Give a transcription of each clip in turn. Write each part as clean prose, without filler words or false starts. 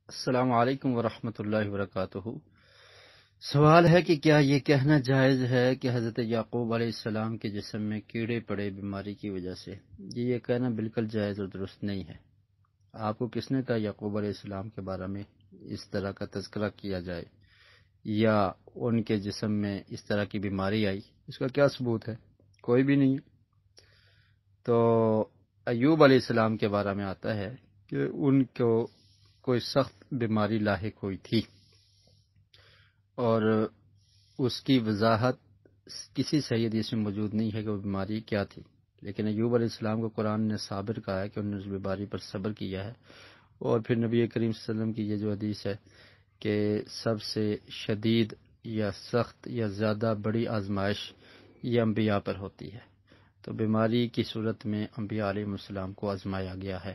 السلام علیکم ورحمۃ اللہ وبرکاتہ۔ سوال ہے کہ کیا یہ کہنا جائز ہے کہ حضرت یعقوب علیہ السلام کے جسم میں کیڑے پڑے بیماری کی وجہ سے؟ یہ کہنا بالکل جائز اور درست نہیں ہے۔ آپ کو کس نے کہا یعقوب علیہ السلام کے بارے میں اس طرح کا تذکرہ کیا جائے یا ان کے جسم میں اس طرح کی بیماری آئی؟ اس کا کیا ثبوت ہے؟ کوئی بھی نہیں ہے۔ تو ایوب علیہ السلام کے بارے میں آتا ہے کہ ان کو کوئی سخت بیماری لاحق ہوئی تھی، اور اس کی وضاحت کسی صحیح حدیث میں موجود نہیں ہے کہ وہ بیماری کیا تھی، لیکن ایوب علیہ السلام کو قرآن نے صابر کہا ہے کہ انہوں نے اس بیماری پر صبر کیا ہے۔ اور پھر نبی کریم صلی اللہ علیہ وسلم کی یہ جو حدیث ہے کہ سب سے شدید یا سخت یا زیادہ بڑی آزمائش یہ انبیاء پر ہوتی ہے، تو بیماری کی صورت میں انبیاء علیہ السلام کو آزمایا گیا ہے۔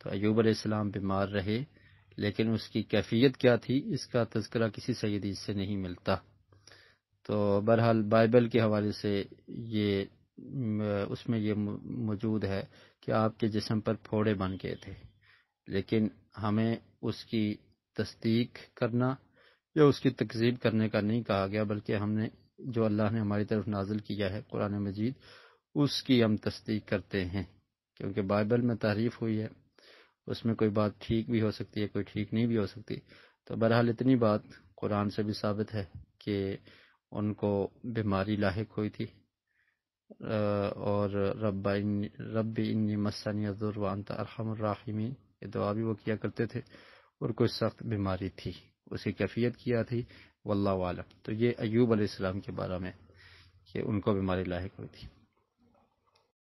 تو ایوب علیہ السلام بیمار رہے، لیکن اس کی کیفیت کیا تھی اس کا تذکرہ کسی صحیح حدیث سے نہیں ملتا۔ تو بہرحال بائبل کے حوالے سے یہ اس میں یہ موجود ہے کہ آپ کے جسم پر پھوڑے بن گئے تھے، لیکن ہمیں اس کی تصدیق کرنا یا اس کی تکذیب کرنے کا نہیں کہا گیا، بلکہ ہم نے جو اللہ نے ہماری طرف نازل کیا ہے قرآن مجید اس کی ہم تصدیق کرتے ہیں، کیونکہ بائبل میں تحریف ہوئی ہے، اس میں کوئی بات ٹھیک بھی ہو سکتی ہے، کوئی ٹھیک نہیں بھی ہو سکتی۔ تو بہرحال اتنی بات قرآن سے بھی ثابت ہے کہ ان کو بیماری لاحق ہوئی تھی، اور رب انی مسنی الضر وانت ارحم الراحمین، یہ دعا بھی وہ کیا کرتے تھے، اور کوئی سخت بیماری تھی، اس کی کیفیت کیا تھی واللہ عالم۔ تو یہ ایوب علیہ السلام کے بارے میں کہ ان کو بیماری لاحق ہوئی تھی۔